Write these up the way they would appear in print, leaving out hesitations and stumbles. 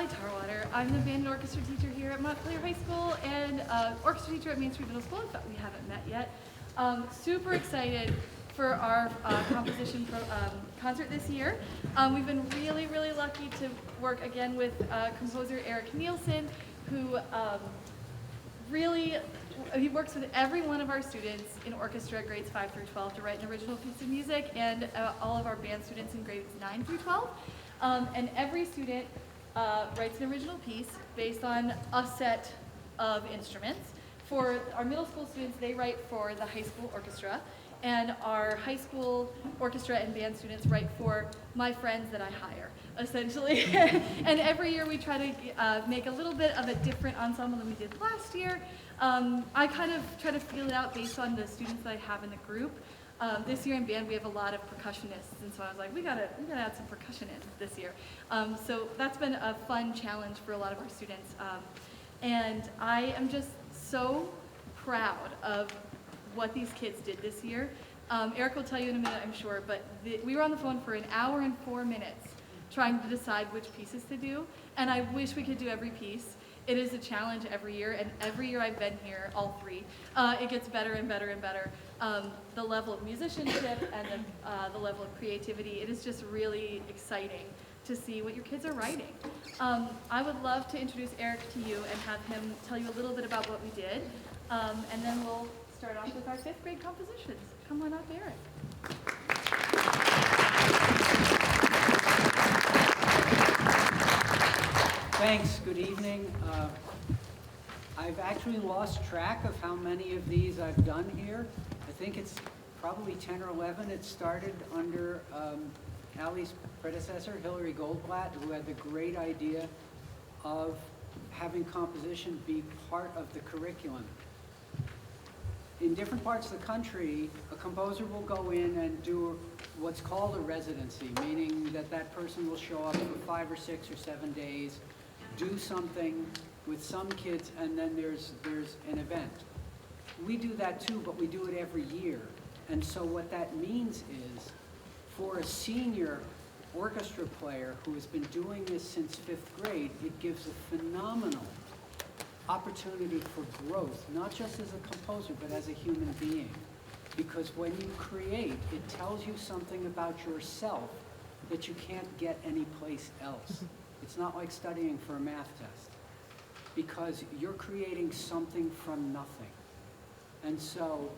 Allie Tarwater. I'm the band and orchestra teacher here at Montclair High School and orchestra teacher at Main Street Middle School. In fact, we haven't met yet. Super excited for our composition concert this year. We've been really, really lucky to work again with composer Eric Nielsen, who he works with every one of our students in orchestra grades 5 through 12 to write an original piece of music, and all of our band students in grades 9 through 12. And every student writes an original piece based on a set of instruments. For our middle school students, they write for the high school orchestra, and our high school orchestra and band students write for my friends that I hire, essentially. And every year we try to make a little bit of a different ensemble than we did last year. I kind of try to feel it out based on the students that I have in the group. This year in band we have a lot of percussionists, and so I was like, we gotta add some percussion in this year. So that's been a fun challenge for a lot of our students. And I am just so proud of what these kids did this year. Eric will tell you in a minute, I'm sure, but we were on the phone for an hour and 4 minutes trying to decide which pieces to do, and I wish we could do every piece. It is a challenge every year, and every year I've been here, all three, it gets better and better and better. The level of musicianship and the level of creativity, it is just really exciting to see what your kids are writing. I would love to introduce Eric to you and have him tell you a little bit about what we did, and then we'll start off with our 5th grade compositions. Come on up, Eric. Thanks, good evening. I've actually lost track of how many of these I've done here. I think it's probably 10 or 11. It started under Allie's predecessor, Hillary Goldblatt, who had the great idea of having composition be part of the curriculum. In different parts of the country, a composer will go in and do what's called a residency, meaning that that person will show up for 5 or 6 or 7 days, do something with some kids, and then there's an event. We do that too, but we do it every year. And so what that means is, for a senior orchestra player who has been doing this since 5th grade, it gives a phenomenal opportunity for growth, not just as a composer, but as a human being. Because when you create, it tells you something about yourself that you can't get anyplace else. It's not like studying for a math test, because you're creating something from nothing. And so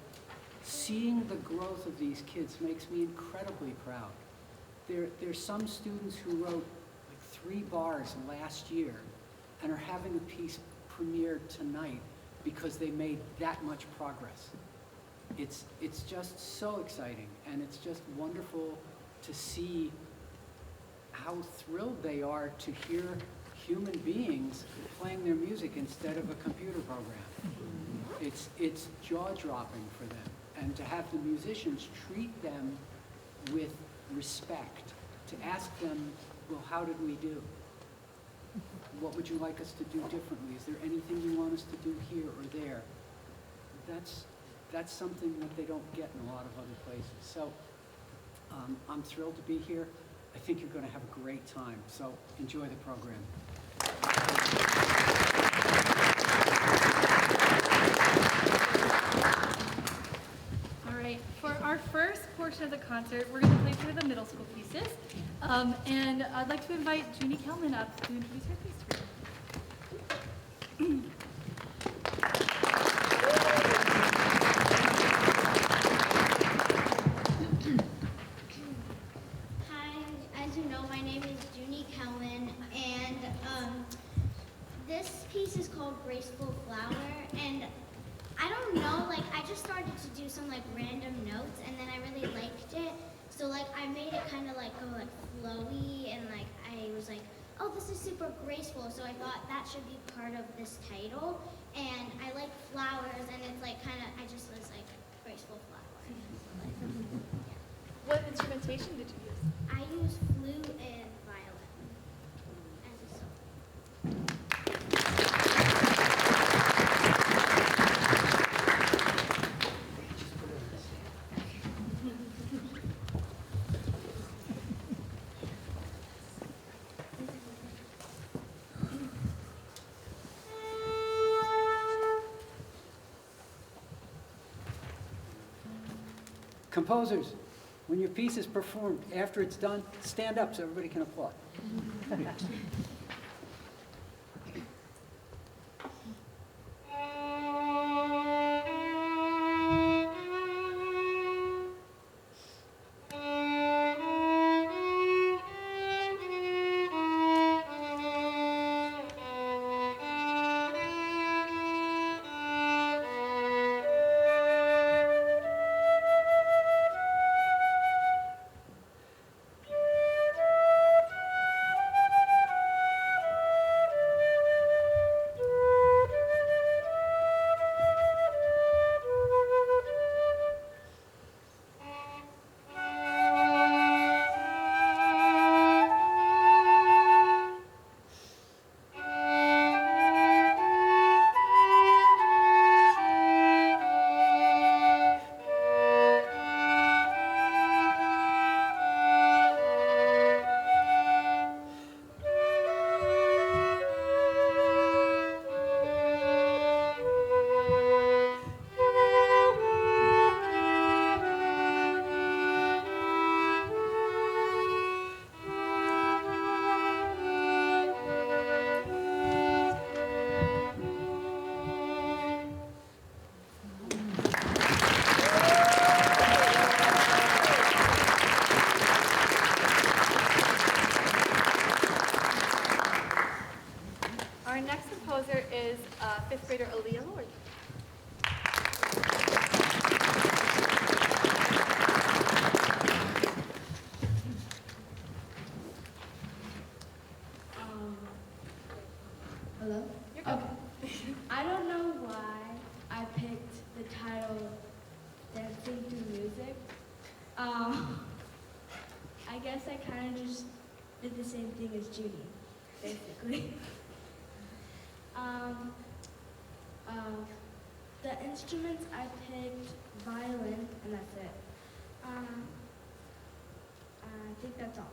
seeing the growth of these kids makes me incredibly proud. There's some students who wrote like 3 bars last year and are having a piece premiered tonight because they made that much progress. It's just so exciting, and it's just wonderful to see how thrilled they are to hear human beings playing their music instead of a computer program. It's jaw-dropping for them, and to have the musicians treat them with respect, to ask them, well, how did we do? What would you like us to do differently? Is there anything you want us to do here or there? That's something that they don't get in a lot of other places. So I'm thrilled to be here. I think you're going to have a great time. So enjoy the program. All right, for our first portion of the concert, we're going to play through the middle school pieces. And I'd like to invite Junie Kelman up to introduce her piece for you. Hi, as you know, my name is Junie Kelman, and this piece is called Graceful Flower, and I don't know, like, I just started to do some, like, random notes, and then I really liked it, so, like, I made it kind of, like, go, like, flowy, and, like, I was like, oh, this is super graceful, so I thought that should be part of this title, and I like flowers, and it's, like, kind of, I just was, like, graceful flower. So, like, yeah. What instrumentation did you use? I use flute and violin as a solo. Composers, when your piece is performed, after it's done, stand up so everybody can applaud. Our next composer is fifth grader Aaliyah Lord. Hello? You're good. Okay. I don't know why I picked the title Dancing Through Music. I guess I kind of just did the same thing as Judy, basically. The instruments I picked violin, and that's it. I think that's all.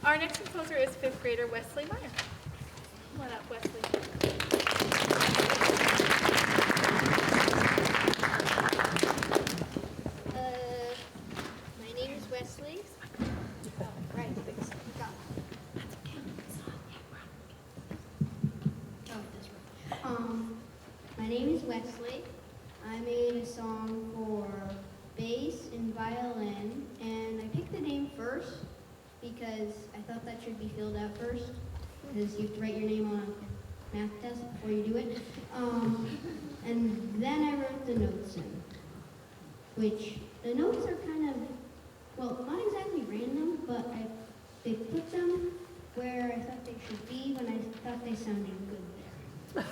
Our next composer is fifth grader Wesley Meyer. Come on up, Wesley. My name is Wesley. Oh, right, thanks. Got it. Oh, that's right. My name is Wesley. I made a song for bass and violin, and I picked the name first because I thought that should be filled out first, because you have to write your name on a math test before you do it. And then I wrote the notes in, which the notes are kind of, well, not exactly random, but they put them where I thought they should be when I thought they sounded good there.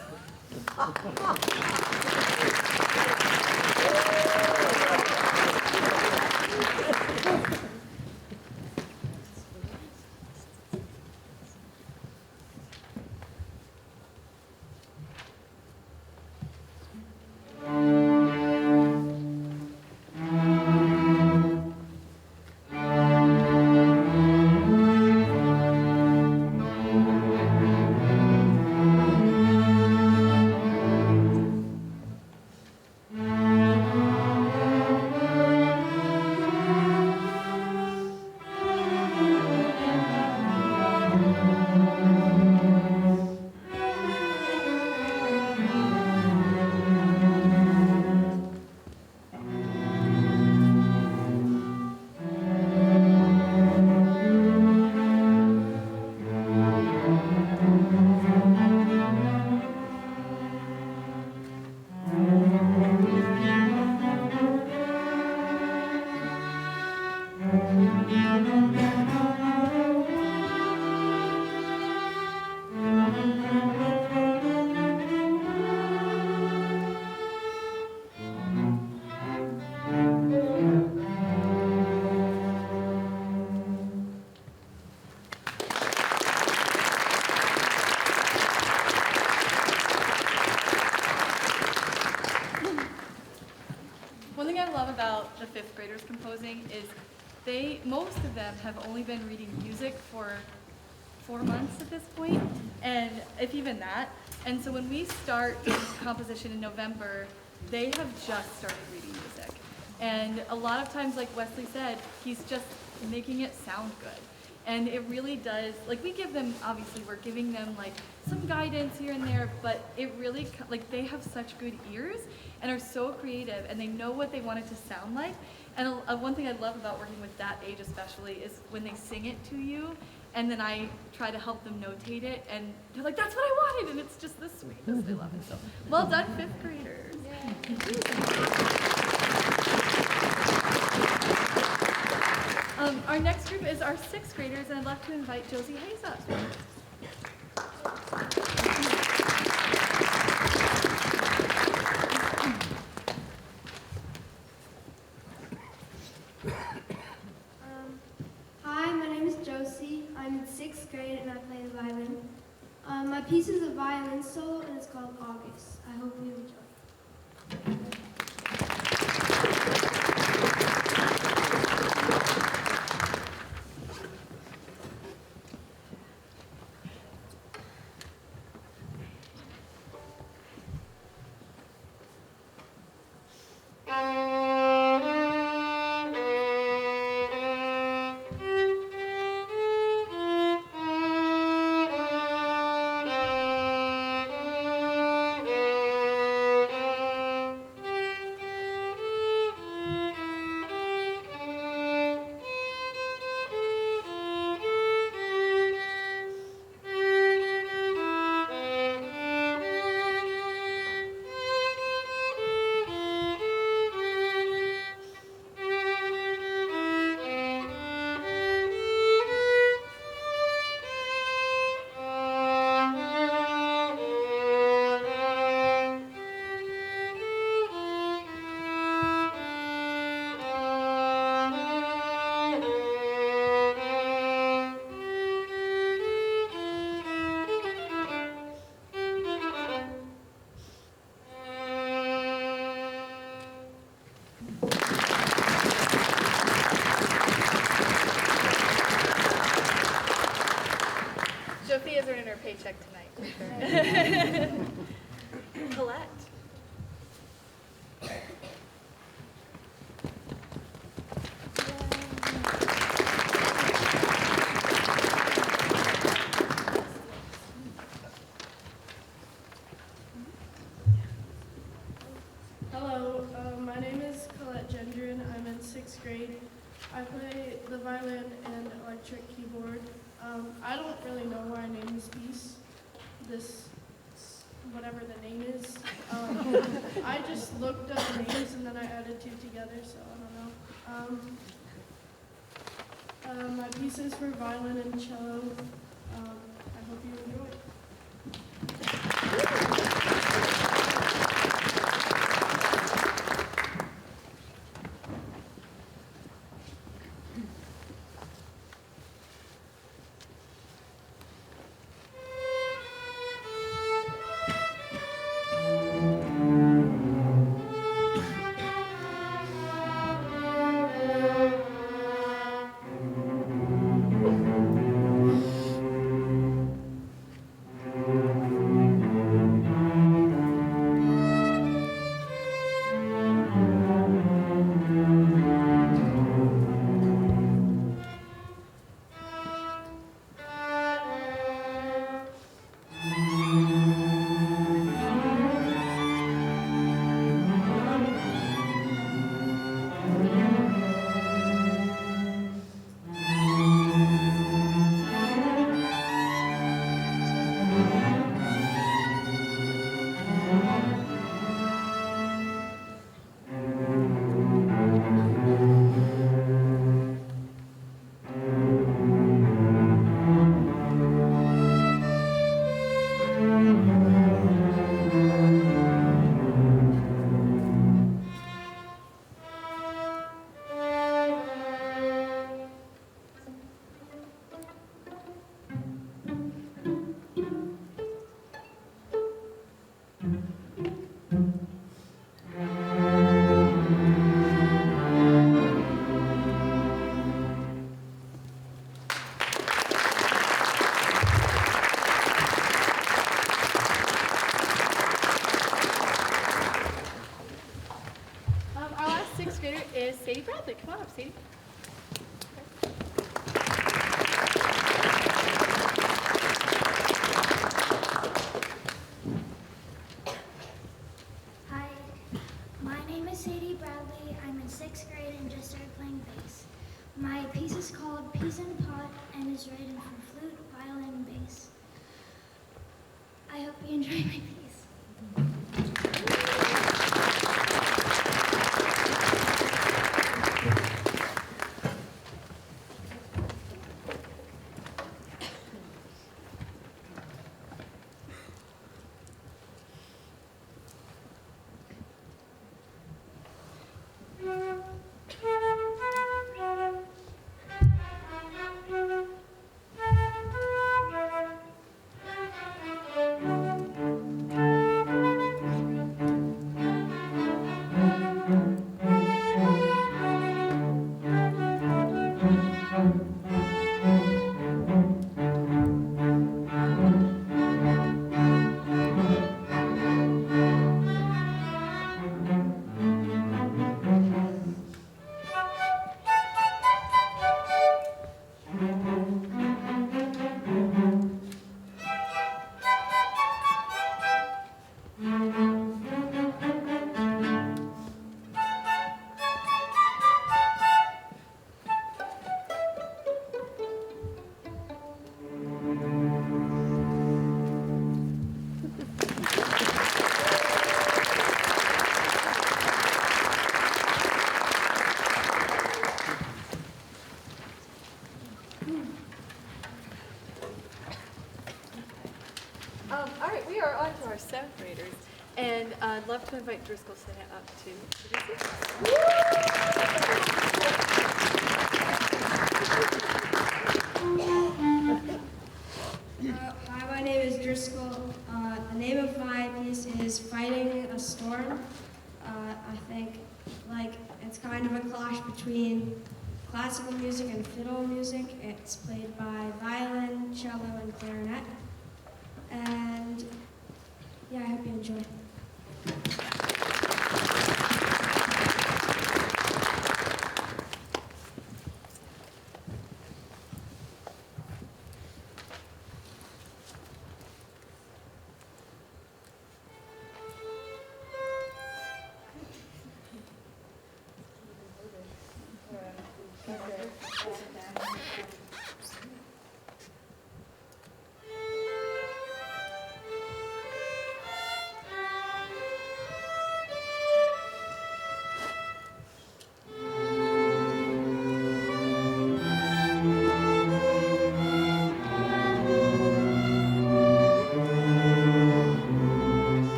One thing I love about the fifth graders composing is most of them have only been reading music for 4 months at this point, and if even that. And so when we start composition in November, they have just started reading music. And a lot of times, like Wesley said, he's just making it sound good. And it really does, like we give them, obviously we're giving them like some guidance here and there, but it really, like they have such good ears and are so creative and they know what they want it to sound like. And one thing I love about working with that age especially is when they sing it to you and then I try to help them notate it and they're like, that's what I wanted, and it's just the sweetest. I love it. So well done, fifth graders. Our next group is our sixth graders, and I'd love to invite Josie Hayes up. Hi, my name is Josie. I'm in 6th grade and I play the violin. My piece is a violin solo and it's called August. I hope you enjoy. Sophia's earning her paycheck tonight. Colette. Hello, my name is Colette Gendron. I'm in 6th grade. I play the violin and electric keyboard. I don't really know why I named this piece, whatever the name is. I just looked up the names and then I added two together, so I don't know. My pieces for violin and cello. I hope you enjoy. Our last sixth grader is Sadie Bradley. Come on up, Sadie. Hi, my name is Sadie Bradley. I'm in sixth grade and just started playing bass. My piece is called Peas in a Pot and is written for flute, violin, and bass. I hope you enjoy my piece. All right, we are on to our seventh graders, and I'd love to invite Driscoll Sinnott up to introduce you. Hi, my name is Driscoll. The name of my piece is Fighting a Storm. I think it's kind of a clash between classical music and fiddle music. It's played by violin, cello, and clarinet. And yeah, I hope you enjoy.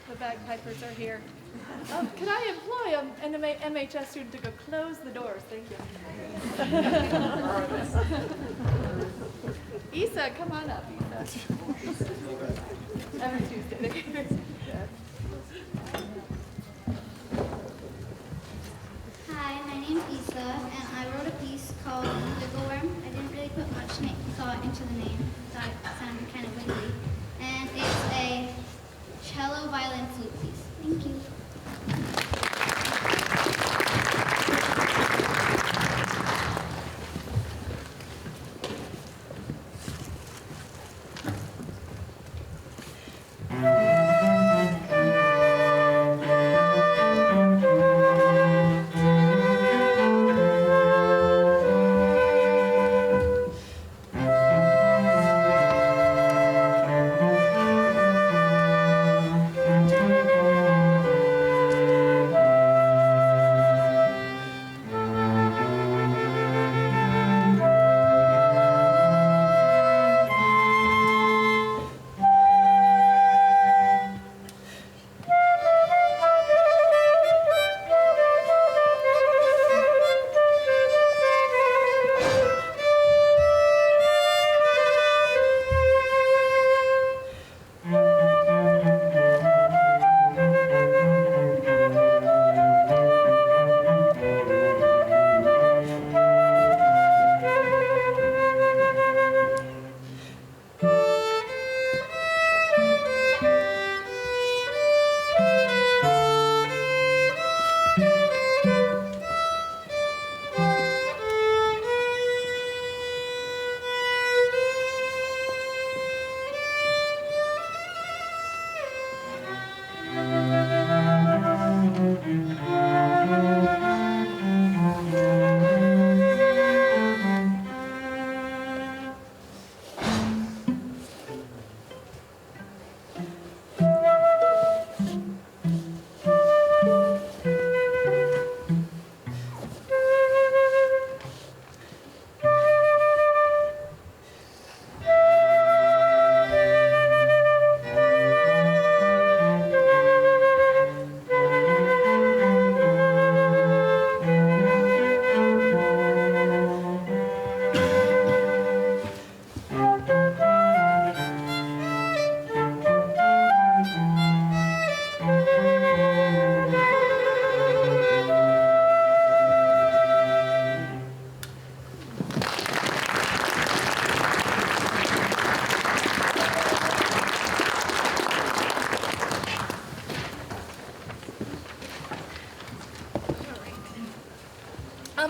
The bagpipers are here. Could I employ an MHS student to go close the doors? Thank you. Issa, come on up, Issa. Every Tuesday. Hi, my name's Issa, and I wrote a piece called Wiggle Worm. I didn't really put much thought into the name. Thought it sounded kind of wiggly. And it's a cello, violin, flute piece. Thank you.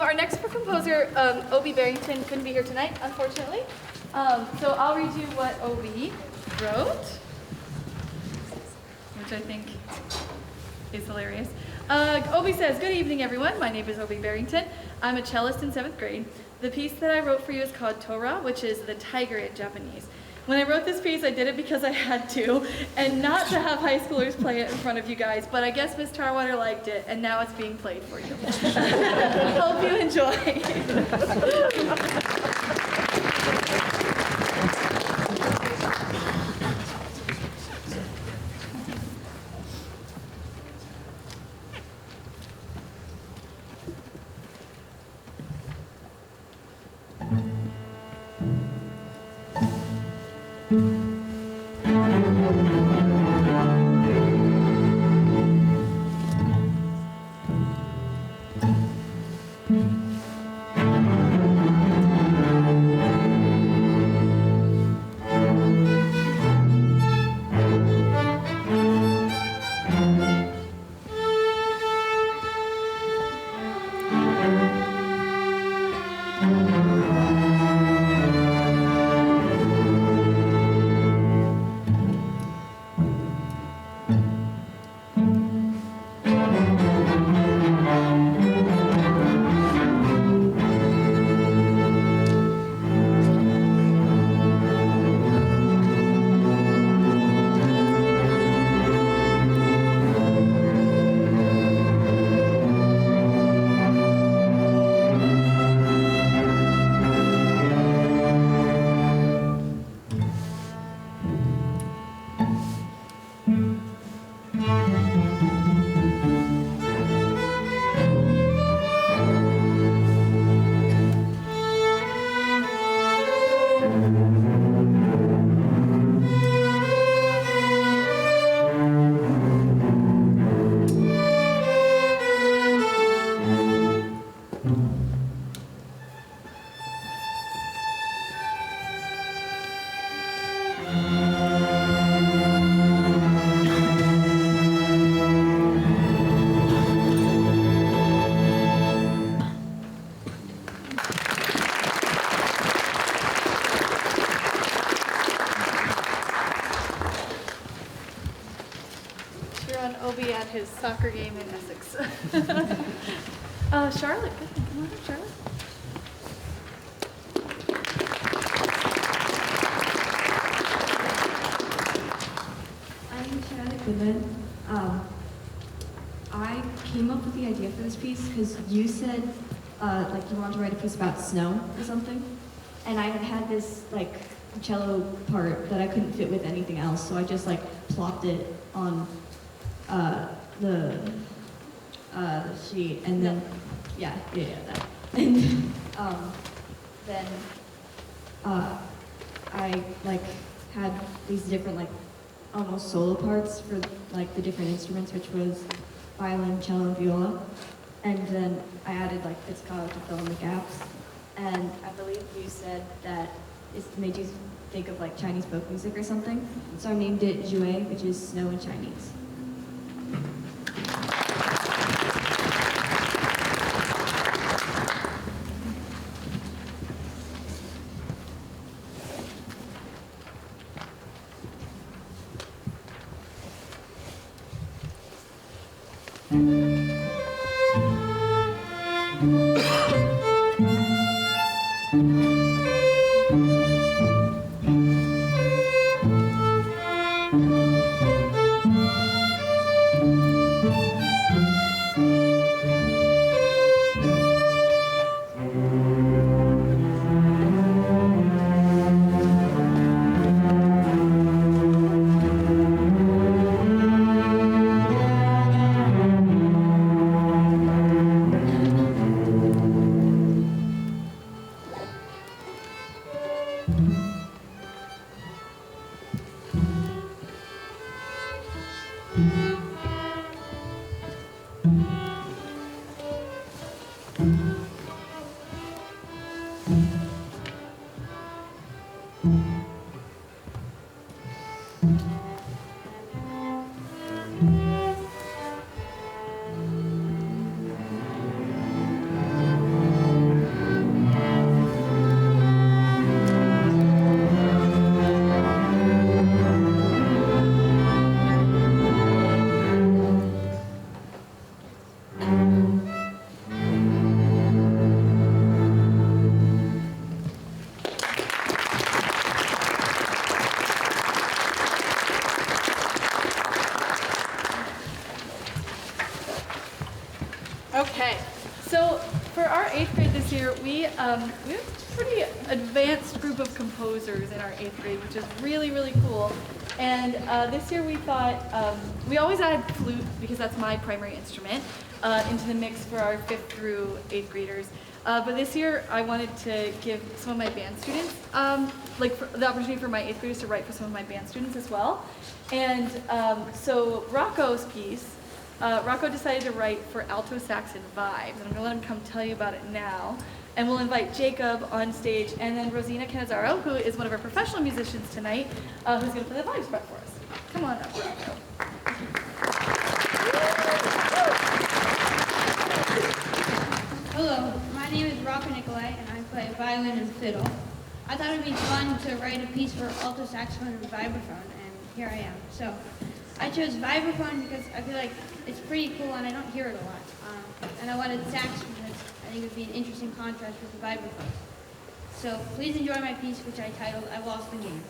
Our next composer, Obie Barrington, couldn't be here tonight, unfortunately. So I'll read you what Obie wrote, which I think is hilarious. Obie says, "Good evening, everyone. My name is Obie Barrington. I'm a cellist in 7th grade. The piece that I wrote for you is called Tora, which is the tiger in Japanese. When I wrote this piece, I did it because I had to, and not to have high schoolers play it in front of you guys, but I guess Miss Tarwater liked it, and now it's being played for you. Hope you enjoy." cheer on Obi at his soccer game in Essex. Charlotte, good. Come on up, Charlotte. I'm Charlotte Goodman. I came up with the idea for this piece because you said like you wanted to write a piece about snow or something, and I had this like cello part that I couldn't fit with anything else, so I just like plopped it on the sheet, and then yeah that, and then I like had these different like almost solo parts for like the different instruments, which was violin, cello, and viola. And then I added like pizzicato to fill in the gaps. And I believe you said that it made you think of like Chinese folk music or something. So I named it Jouet, which is snow in Chinese. Okay, so for our 8th grade this year, we have a pretty advanced group of composers in our 8th grade, which is really, really cool. And this year we thought, we always add flute, because that's my primary instrument, into the mix for our 5th through 8th graders. But this year I wanted to give some of my band students, the opportunity for my 8th graders to write for some of my band students as well. And so Rocco's piece, Rocco decided to write for alto sax and vibes, and I'm gonna let him come tell you about it now. And we'll invite Jacob on stage, and then Rosina Canizaro, who is one of our professional musicians tonight, who's gonna play the vibes part for us. Come on up, Rocco. Hello, my name is Rocco Nicolai, and I play violin and fiddle. I thought it would be fun to write a piece for alto saxophone and vibraphone, and here I am. So I chose vibraphone because I feel like it's pretty cool and I don't hear it a lot. And I wanted sax because I think it would be an interesting contrast with the vibraphone. So please enjoy my piece, which I titled I Lost the Game.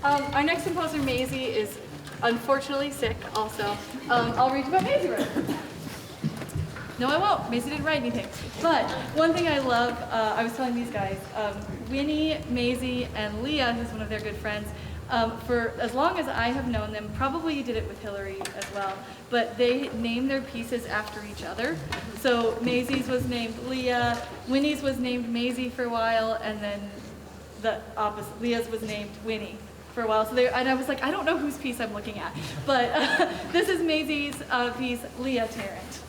Our next composer, Maisie, is unfortunately sick also. I'll read you about Maisie right now. No, I won't. Maisie didn't write anything. But one thing I love, I was telling these guys, Winnie, Maisie, and Leah, who's one of their good friends, for as long as I have known them, probably you did it with Hillary as well, but they named their pieces after each other. So Maisie's was named Leah, Winnie's was named Maisie for a while, and then the opposite, Leah's was named Winnie for a while. So and I was like, I don't know whose piece I'm looking at, but this is Maisie's piece, Leah Tarrant.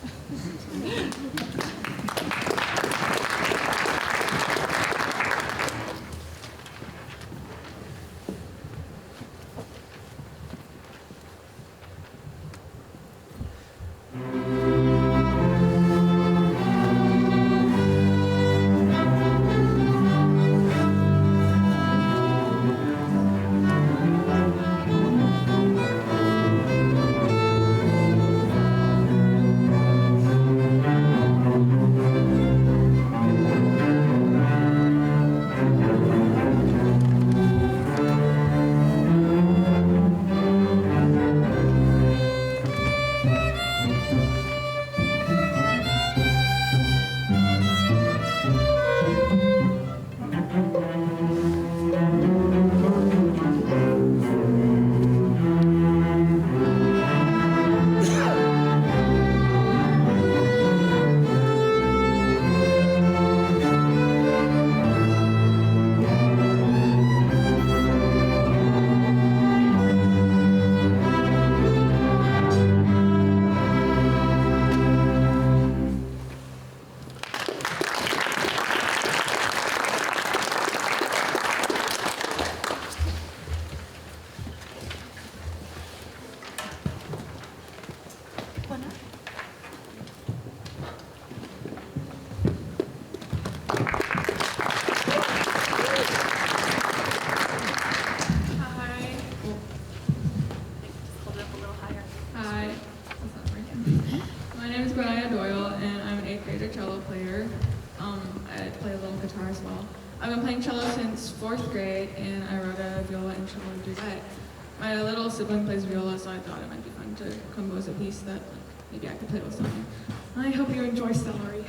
I've been playing cello since 4th grade, and I wrote a viola and cello duet. My little sibling plays viola, so I thought it might be fun to compose a piece that maybe I could play with someone. I hope you enjoy Celery.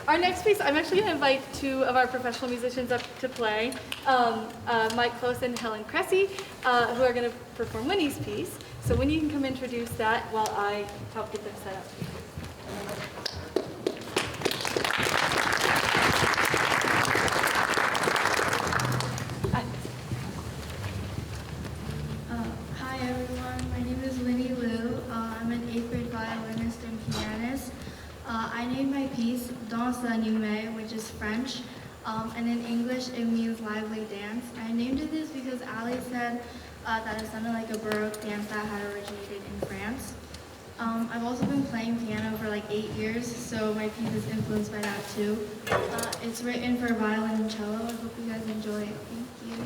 Our next piece, I'm actually going to invite two of our professional musicians up to play, Mike Close and Helen Cressy, who are going to perform Winnie's piece. So Winnie, you can come introduce that while I help get them set up. Hi everyone, my name is Winnie Liu. I'm an 8th grade violinist and pianist. I named my piece Danse animée, which is French, and in English it means lively dance. I named it this because Ali said that it sounded like a Baroque dance that had originated in France. I've also been playing piano for like 8 years, so my piece is influenced by that too. It's written for violin and cello. I hope you guys enjoy it. Thank you.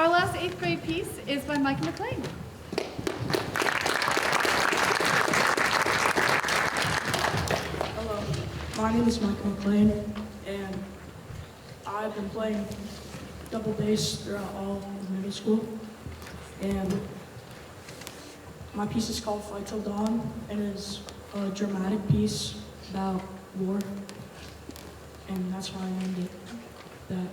our last 8th grade piece is by Micah McLean. Hello, my name is Michael McLean, and I've been playing double bass throughout all of middle school. And my piece is called Fight Till Dawn, and it is a dramatic piece about war, and that's why I named it that.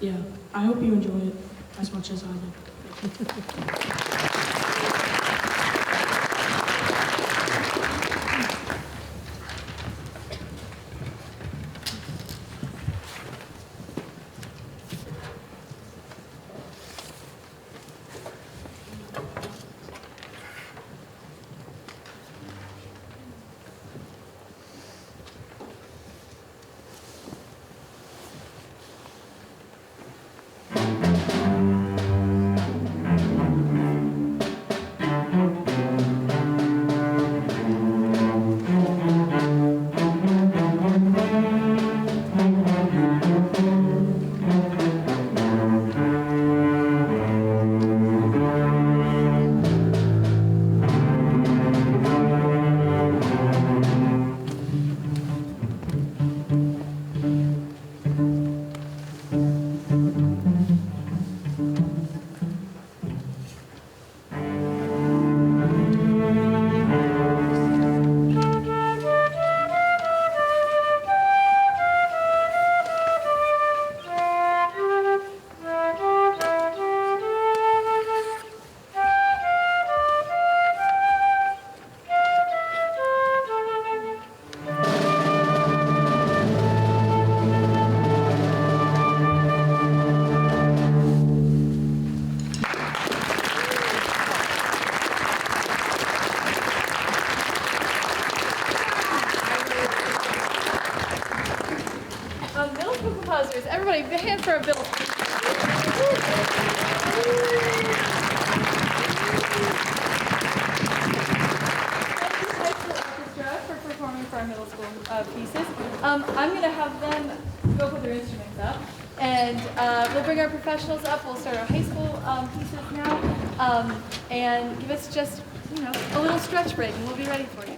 Yeah, I hope you enjoy it as much as I did. Middle school composers, everybody, big hand for our middle school. High school orchestra for performing for our middle school pieces. I'm going to have them go put their instruments up, and we'll bring our professionals up. We'll start our high school pieces now, and give us just, a little stretch break, and we'll be ready for you.